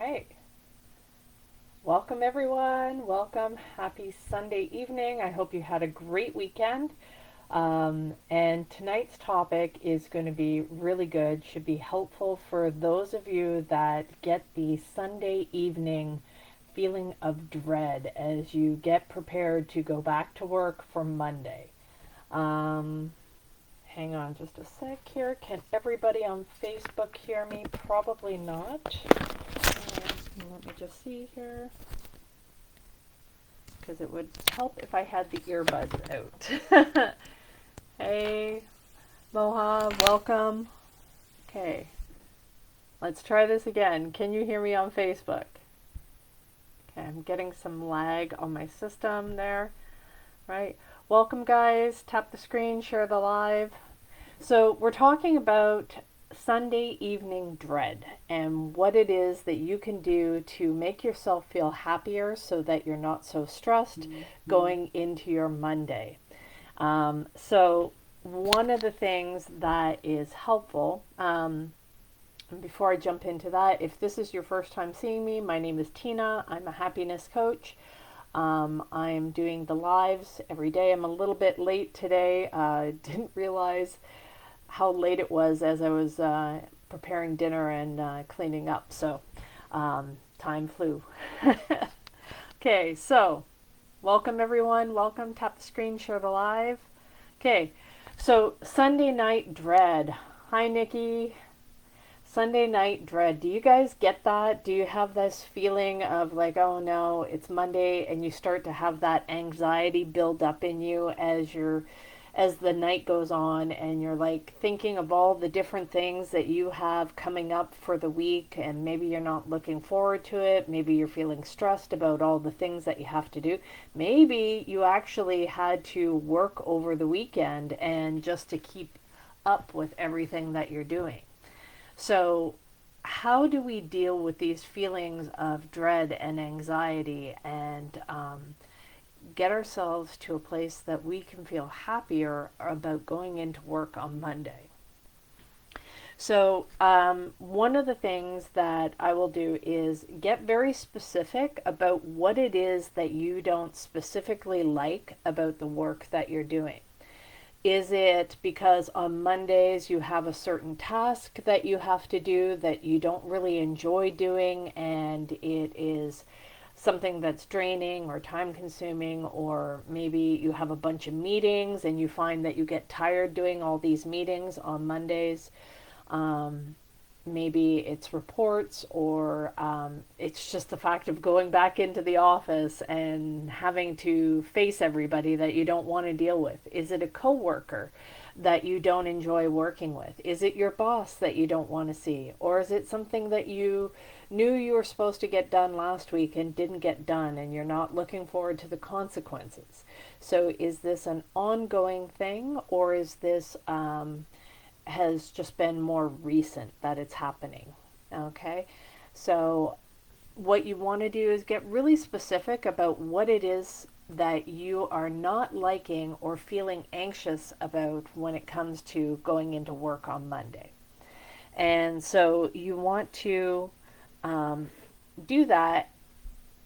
right. Welcome, everyone. Welcome. Happy Sunday evening. I hope you had a great weekend. And tonight's topic is going to be really good, should be helpful for those of you that get the Sunday evening feeling of dread as you get prepared to go back to work for Monday. Um, Hang on just a sec here. Can everybody on Facebook hear me? Probably not. Let me just see here, because it would help if I had the earbuds out. Hey, Moha, welcome. Okay, let's try this again. Can you hear me on Facebook? Okay, I'm getting some lag on my system there, right? Welcome, guys. Tap the screen, share the live. So we're talking about Sunday evening dread and what it is that you can do to make yourself feel happier so that you're not so stressed going into your Monday. So one of the things that is helpful, before I jump into that, if this is your first time seeing me, my name is Tina. I'm a happiness coach. I'm doing the lives every day. I'm a little bit late today. I didn't realize how late it was as I was preparing dinner and cleaning up. So time flew. Okay, so welcome everyone. Welcome. Tap the screen, share the live. Okay, so Sunday night dread. Hi, Nikki. Sunday night dread. Do you guys get that? Do you have this feeling of like, oh no, it's Monday, and you start to have that anxiety build up in you as the night goes on, and you're like thinking of all the different things that you have coming up for the week, and maybe you're not looking forward to it. Maybe you're feeling stressed about all the things that you have to do. Maybe you actually had to work over the weekend and just to keep up with everything that you're doing. So, how do we deal with these feelings of dread and anxiety and get ourselves to a place that we can feel happier about going into work on Monday? So, one of the things that I will do is get very specific about what it is that you don't specifically like about the work that you're doing. Is it because on Mondays you have a certain task that you have to do that you don't really enjoy doing, and it is something that's draining or time consuming, or maybe you have a bunch of meetings and you find that you get tired doing all these meetings on Mondays? Um, Maybe it's reports, or it's just the fact of going back into the office and having to face everybody that you don't want to deal with. Is it a coworker that you don't enjoy working with? Is it your boss that you don't want to see? Or is it something that you knew you were supposed to get done last week and didn't get done, and you're not looking forward to the consequences? So is this an ongoing thing, or is this has just been more recent that it's happening? Okay, so what you want to do is get really specific about what it is that you are not liking or feeling anxious about when it comes to going into work on Monday. And so you want to do that,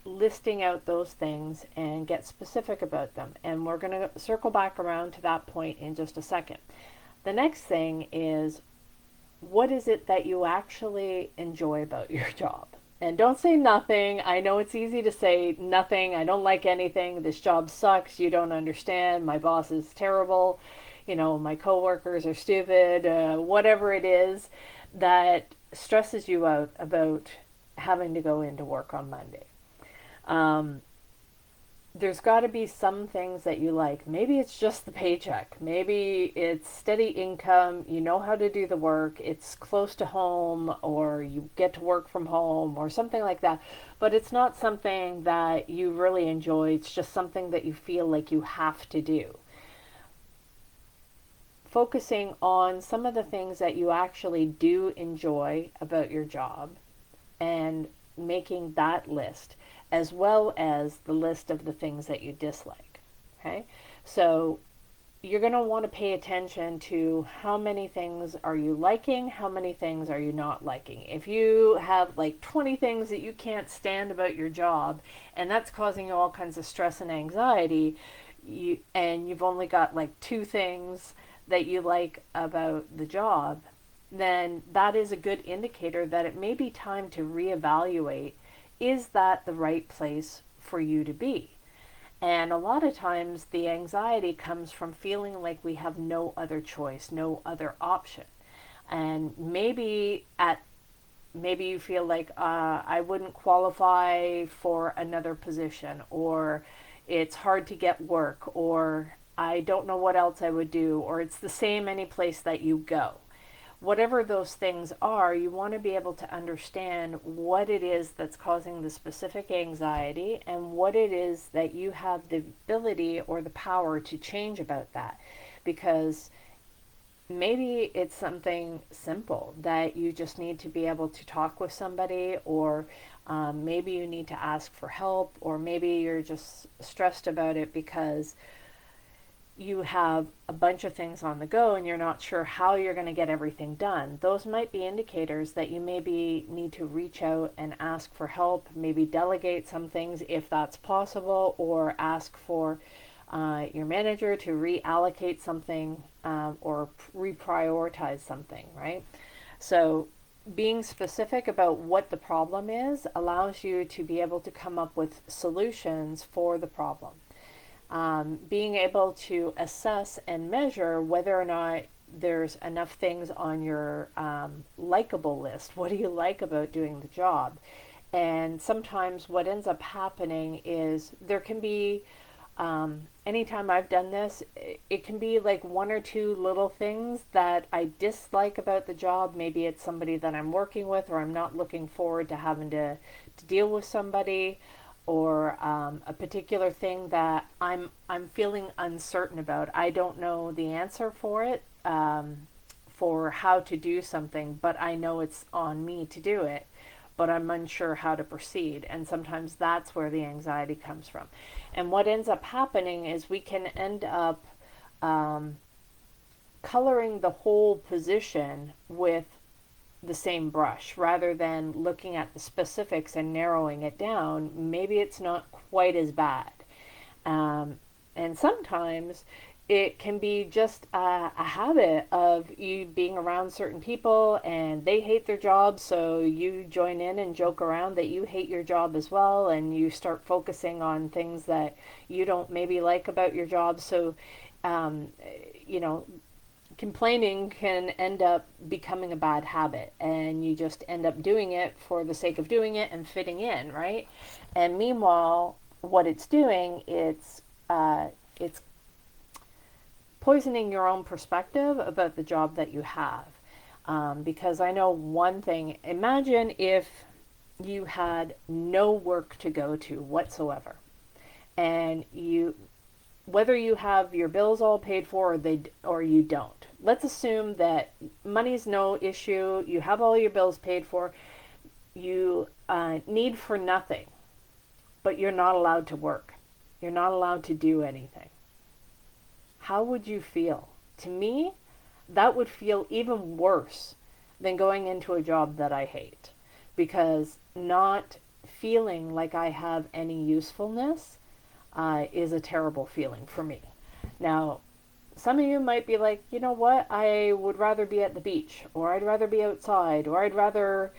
listing out those things and get specific about them. And we're going to circle back around to that point in just a second. The next thing is, what is it that you actually enjoy about your job? And don't say nothing. I know it's easy to say nothing. I don't like anything. This job sucks. You don't understand. My boss is terrible. My coworkers are stupid. Whatever it is that stresses you out about having to go into work on Monday. Um, there's got to be some things that you like. Maybe it's just the paycheck. Maybe it's steady income. You know how to do the work. It's close to home, or you get to work from home, or something like that. But it's not something that you really enjoy. It's just something that you feel like you have to do. Focusing on some of the things that you actually do enjoy about your job and making that list, as well as the list of the things that you dislike. Okay, so you're going to want to pay attention to how many things are you liking, how many things are you not liking. If you have like 20 things that you can't stand about your job and that's causing you all kinds of stress and anxiety, and you've only got like two things that you like about the job, then that is a good indicator that it may be time to reevaluate, is that the right place for you to be? And a lot of times the anxiety comes from feeling like we have no other choice, no other option. And maybe you feel like I wouldn't qualify for another position, or it's hard to get work, or I don't know what else I would do, or it's the same any place that you go. Whatever those things are, you want to be able to understand what it is that's causing the specific anxiety and what it is that you have the ability or the power to change about that. Because maybe it's something simple that you just need to be able to talk with somebody, or maybe you need to ask for help, or maybe you're just stressed about it because you have a bunch of things on the go and you're not sure how you're going to get everything done. Those might be indicators that you maybe need to reach out and ask for help, maybe delegate some things if that's possible, or ask for your manager to reallocate something, or reprioritize something, right? So being specific about what the problem is allows you to be able to come up with solutions for the problem. Being able to assess and measure whether or not there's enough things on your likable list. What do you like about doing the job? And sometimes what ends up happening is there can be, anytime I've done this, it can be like one or two little things that I dislike about the job. Maybe it's somebody that I'm working with, or I'm not looking forward to having to deal with somebody, or a particular thing that I'm feeling uncertain about. I don't know the answer for it, for how to do something, but I know it's on me to do it, but I'm unsure how to proceed. And sometimes that's where the anxiety comes from. And what ends up happening is we can end up coloring the whole position with the same brush rather than looking at the specifics and narrowing it down. Maybe it's not quite as bad. And sometimes it can be just a habit of you being around certain people and they hate their job, so you join in and joke around that you hate your job as well, and you start focusing on things that you don't maybe like about your job. So, um, you know, complaining can end up becoming a bad habit, and you just end up doing it for the sake of doing it and fitting in, right? And meanwhile, what it's doing, it's poisoning your own perspective about the job that you have. Because I know one thing, imagine if you had no work to go to whatsoever, and whether you have your bills all paid for, or you don't. Let's assume that money's no issue, you have all your bills paid for, you need for nothing, but you're not allowed to work. You're not allowed to do anything. How would you feel? To me, that would feel even worse than going into a job that I hate, because not feeling like I have any usefulness is a terrible feeling for me. Now, some of you might be like, you know what, I would rather be at the beach, or I'd rather be outside, or I'd rather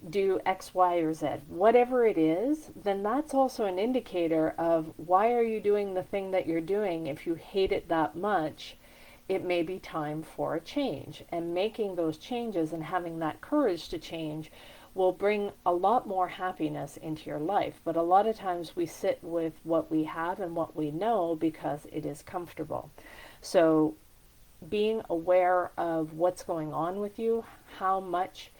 do X, Y, or Z. Whatever it is, then that's also an indicator of why are you doing the thing that you're doing. If you hate it that much, it may be time for a change. And making those changes and having that courage to change will bring a lot more happiness into your life. But a lot of times we sit with what we have and what we know because it is comfortable. So being aware of what's going on with you, how much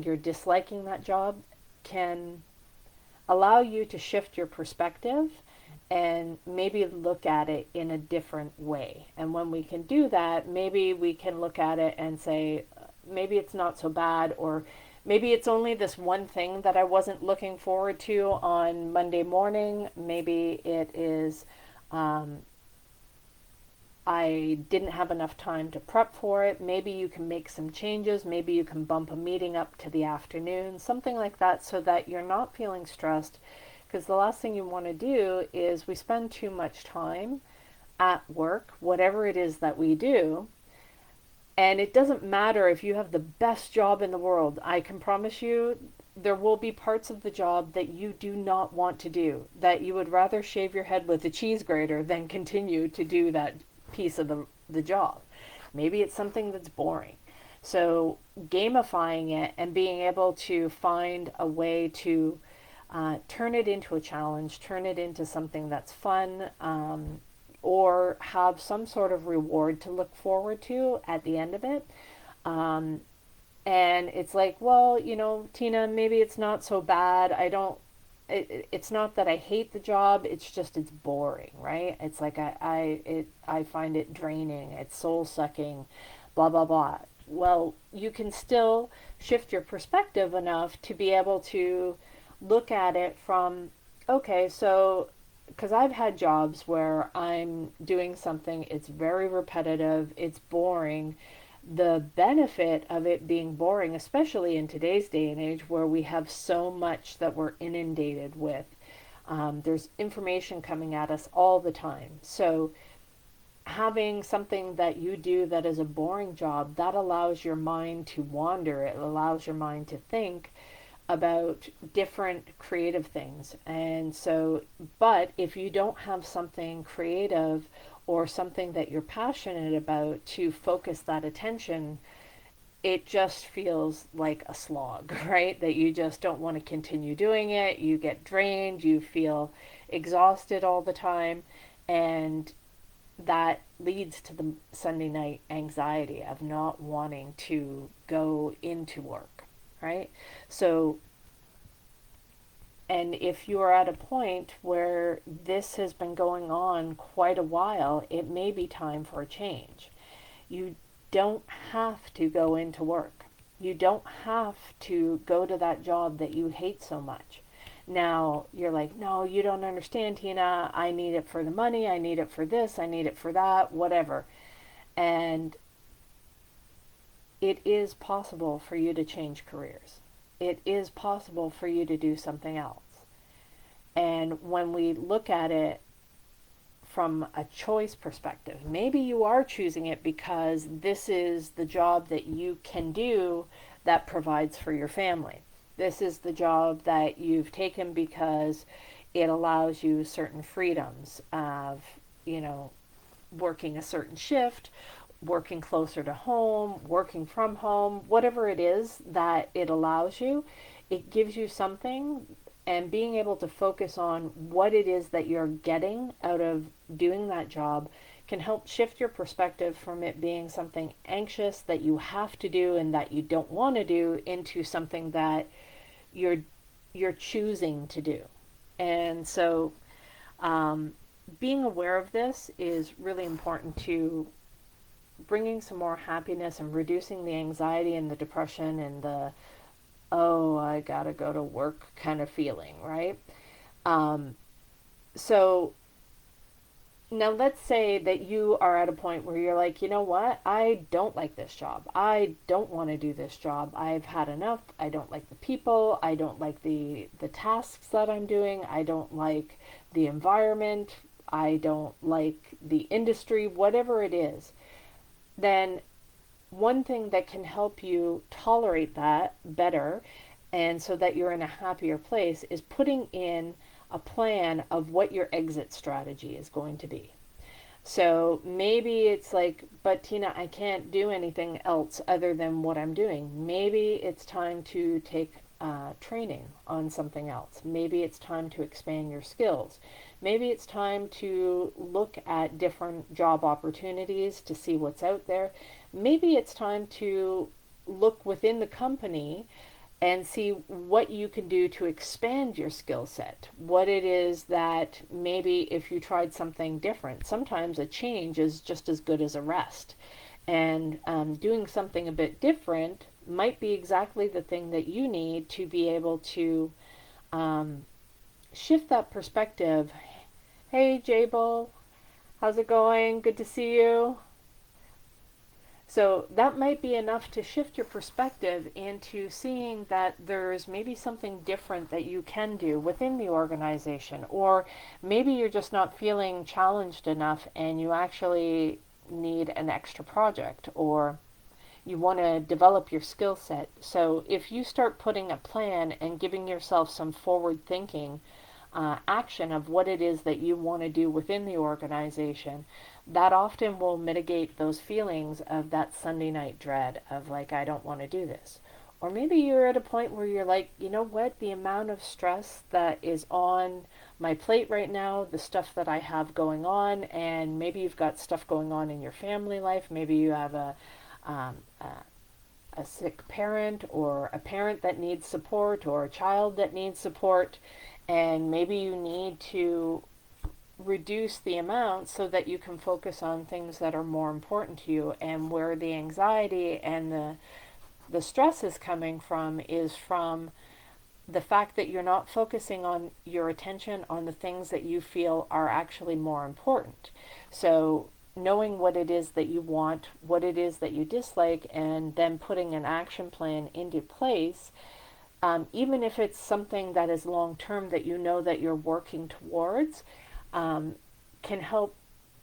you're disliking that job, can allow you to shift your perspective and maybe look at it in a different way. And when we can do that, maybe we can look at it and say, maybe it's not so bad, or maybe it's only this one thing that I wasn't looking forward to on Monday morning. Maybe it is I didn't have enough time to prep for it. Maybe you can make some changes. Maybe you can bump a meeting up to the afternoon, something like that, so that you're not feeling stressed. Because the last thing you want to do is we spend too much time at work, whatever it is that we do. And it doesn't matter if you have the best job in the world. I can promise you there will be parts of the job that you do not want to do, that you would rather shave your head with a cheese grater than continue to do that piece of the job. Maybe it's something that's boring. So, gamifying it and being able to find a way to turn it into a challenge, turn it into something that's fun, or have some sort of reward to look forward to at the end of it. Um, and it's like, well, Tina, maybe it's not so bad. It's not that I hate the job. It's just, it's boring, right? It's like I find it draining. It's soul sucking, blah, blah, blah. Well, you can still shift your perspective enough to be able to look at it from, okay, so because I've had jobs where I'm doing something, it's very repetitive, it's boring. The benefit of it being boring, especially in today's day and age where we have so much that we're inundated with, there's information coming at us all the time. So, having something that you do that is a boring job, that allows your mind to wander, it allows your mind to think about different creative things. And so, but if you don't have something creative or something that you're passionate about to focus that attention, it just feels like a slog, right? That you just don't want to continue doing it. You get drained, you feel exhausted all the time, and that leads to the Sunday night anxiety of not wanting to go into work, right? So, and if you are at a point where this has been going on quite a while, it may be time for a change. You don't have to go into work. You don't have to go to that job that you hate so much. Now, you're like, no, you don't understand, Tina. I need it for the money. I need it for this. I need it for that, whatever. And it is possible for you to change careers. It is possible for you to do something else. And when we look at it from a choice perspective, maybe you are choosing it because this is the job that you can do that provides for your family. This is the job that you've taken because it allows you certain freedoms of, working a certain shift, working closer to home, working from home, whatever it is that it allows you. It gives you something, and being able to focus on what it is that you're getting out of doing that job can help shift your perspective from it being something anxious that you have to do and that you don't want to do into something that you're choosing to do. And so, being aware of this is really important to bringing some more happiness and reducing the anxiety and the depression and the, oh, I gotta go to work kind of feeling, right? Um, so now let's say that you are at a point where you're like, you know what? I don't like this job. I don't want to do this job. I've had enough. I don't like the people. I don't like the tasks that I'm doing. I don't like the environment. I don't like the industry, whatever it is. Then one thing that can help you tolerate that better and so that you're in a happier place is putting in a plan of what your exit strategy is going to be. So maybe it's like, but Tina, I can't do anything else other than what I'm doing. Maybe it's time to take training on something else. Maybe it's time to expand your skills. Maybe it's time to look at different job opportunities to see what's out there. Maybe it's time to look within the company and see what you can do to expand your skill set. What it is that maybe if you tried something different, sometimes a change is just as good as a rest. And doing something a bit different might be exactly the thing that you need to be able to shift that perspective. Hey, Jable, How's it going? Good to see you. So that might be enough to shift your perspective into seeing that there's maybe something different that you can do within the organization, or maybe you're just not feeling challenged enough and you actually need an extra project, or you want to develop your skill set. So if you start putting a plan and giving yourself some forward thinking action of what it is that you want to do within the organization, that often will mitigate those feelings of that Sunday night dread of like, I don't want to do this. Or maybe you're at a point where you're like, you know what, the amount of stress that is on my plate right now, the stuff that I have going on, and maybe you've got stuff going on in your family life. Maybe you have um, a sick parent, or a parent that needs support, or a child that needs support, and maybe you need to reduce the amount so that you can focus on things that are more important to you. And where the anxiety and the stress is coming from is from the fact that you're not focusing on your attention on the things that you feel are actually more important. So knowing what it is that you want, what it is that you dislike, and then putting an action plan into place, even if it's something that is long term that you know that you're working towards, um, can help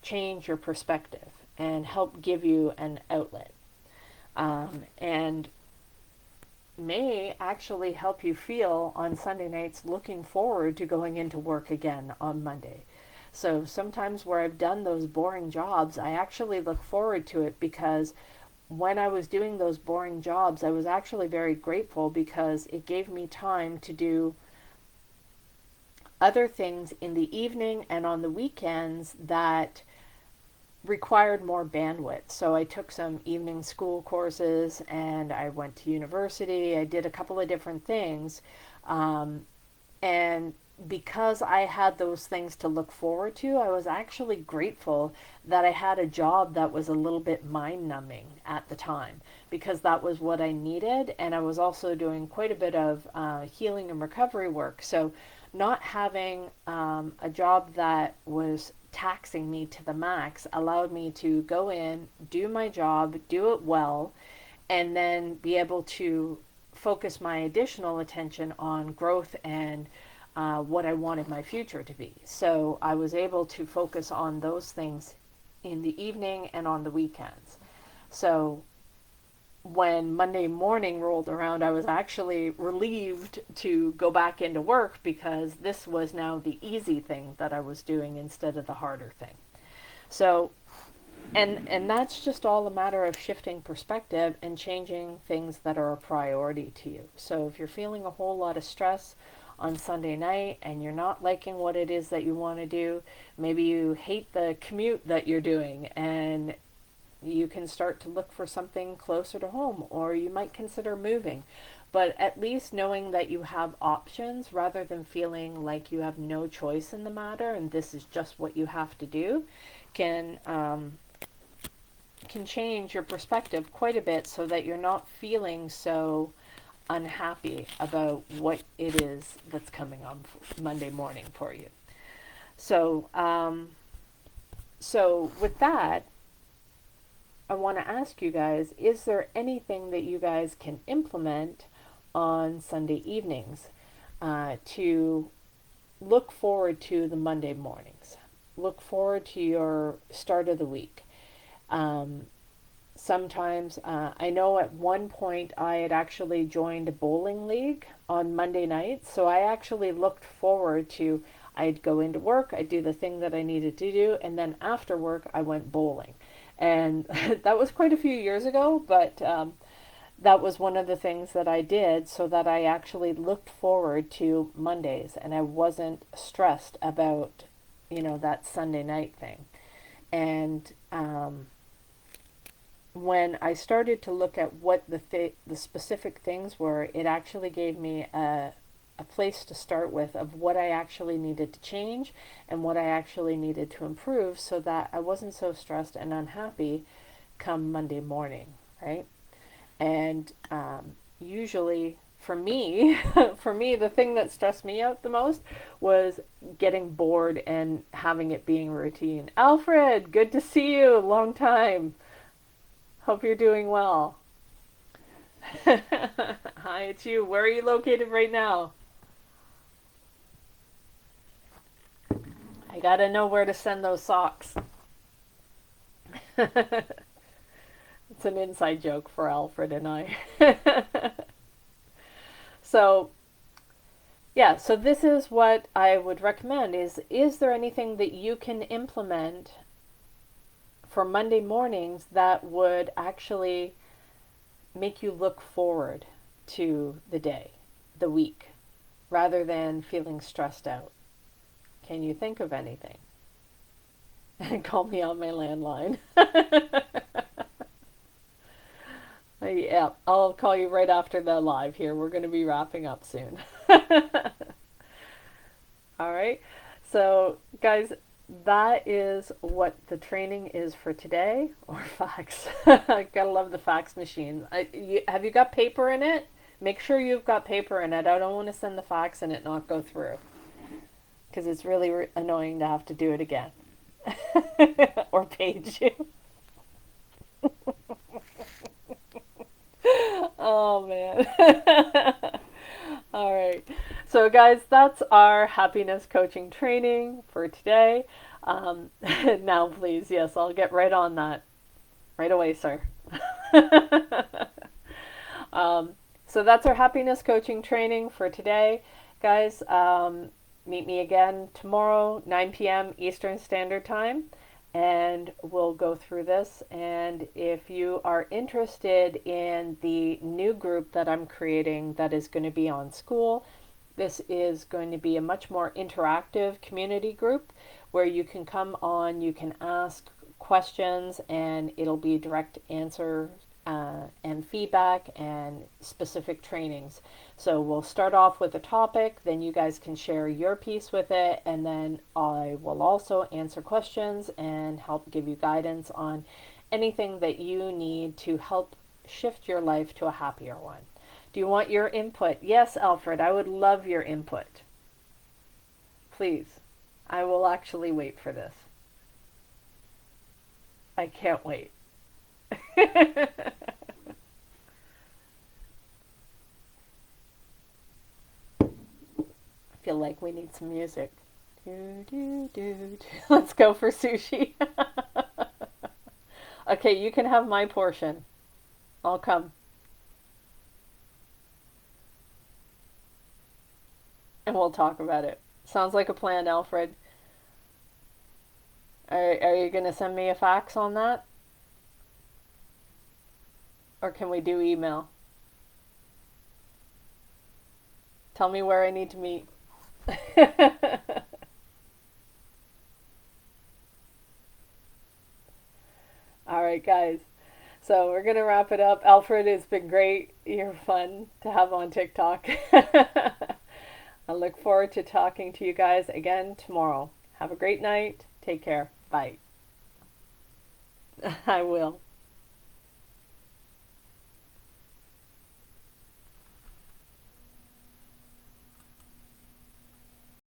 change your perspective and help give you an outlet. And may actually help you feel on Sunday nights looking forward to going into work again on Monday. So sometimes where I've done those boring jobs, I actually look forward to it, because when I was doing those boring jobs, I was actually very grateful because it gave me time to do other things in the evening and on the weekends that required more bandwidth. So I took some evening school courses and I went to university. I did a couple of different things. And because I had those things to look forward to, I was actually grateful that I had a job that was a little bit mind numbing at the time, because that was what I needed. And I was also doing quite a bit of healing and recovery work. So not having a job that was taxing me to the max allowed me to go in, do my job, do it well, and then be able to focus my additional attention on growth and what I wanted my future to be. So I was able to focus on those things in the evening and on the weekends. So when Monday morning rolled around, I was actually relieved to go back into work, because this was now the easy thing that I was doing instead of the harder thing. So, and that's just all a matter of shifting perspective and changing things that are a priority to you. So if you're feeling a whole lot of stress on Sunday night and you're not liking what it is that you want to do, maybe you hate the commute that you're doing, and you can start to look for something closer to home, or you might consider moving. But at least knowing that you have options rather than feeling like you have no choice in the matter and this is just what you have to do can change your perspective quite a bit, so that you're not feeling so unhappy about what it is that's coming on Monday morning for you. So, so with that, I want to ask you guys, is there anything that you guys can implement on Sunday evenings to look forward to the Monday mornings? Look forward to your start of the week. Sometimes, I know at one point I had actually joined a bowling league on Monday nights, so I actually looked forward to, I'd go into work, I'd do the thing that I needed to do, and then after work I went bowling. And that was quite a few years ago, but that was one of the things that I did, so that I actually looked forward to Mondays and I wasn't stressed about, that Sunday night thing. And when I started to look at what the specific things were, it actually gave me a place to start with of what I actually needed to change and what I actually needed to improve, so that I wasn't so stressed and unhappy come Monday morning, right? And usually for me, for me, the thing that stressed me out the most was getting bored and having it being routine. Alfred, good to see you. Long time. Hope you're doing well. Hi, it's you. Where are you located right now? I gotta know where to send those socks. It's an inside joke for Alfred and I. So, yeah, so this is what I would recommend is there anything that you can implement for Monday mornings that would actually make you look forward to the day, the week, rather than feeling stressed out? Can you think of anything? Call me on my landline. Yeah, I'll call you right after the live here. We're going to be wrapping up soon. All right. So, guys, that is what the training is for today, or fax. I gotta love the fax machine. Have you got paper in it? Make sure you've got paper in it. I don't want to send the fax and it not go through because it's really annoying to have to do it again or page you. Oh man. All right. So, guys, that's our happiness coaching training for today. Now, please, yes, I'll get right on that right away, sir. um, so, that's our happiness coaching training for today. Guys, meet me again tomorrow, 9 p.m. Eastern Standard Time, and we'll go through this. And if you are interested in the new group that I'm creating that is going to be on school, this is going to be a much more interactive community group where you can come on, you can ask questions, and it'll be direct answer and feedback and specific trainings. So we'll start off with a topic, then you guys can share your piece with it, and then I will also answer questions and help give you guidance on anything that you need to help shift your life to a happier one. Do you want your input? Yes, Alfred, I would love your input. Please. I will actually wait for this. I can't wait. I feel like we need some music. Do, do, do, do. Let's go for sushi. Okay, you can have my portion. I'll come. And we'll talk about it. Sounds like a plan, Alfred. Are you going to send me a fax on that? Or can we do email? Tell me where I need to meet. All right, guys. So we're going to wrap it up. Alfred, it's been great. You're fun to have on TikTok. I look forward to talking to you guys again tomorrow. Have a great night. Take care. Bye. I will.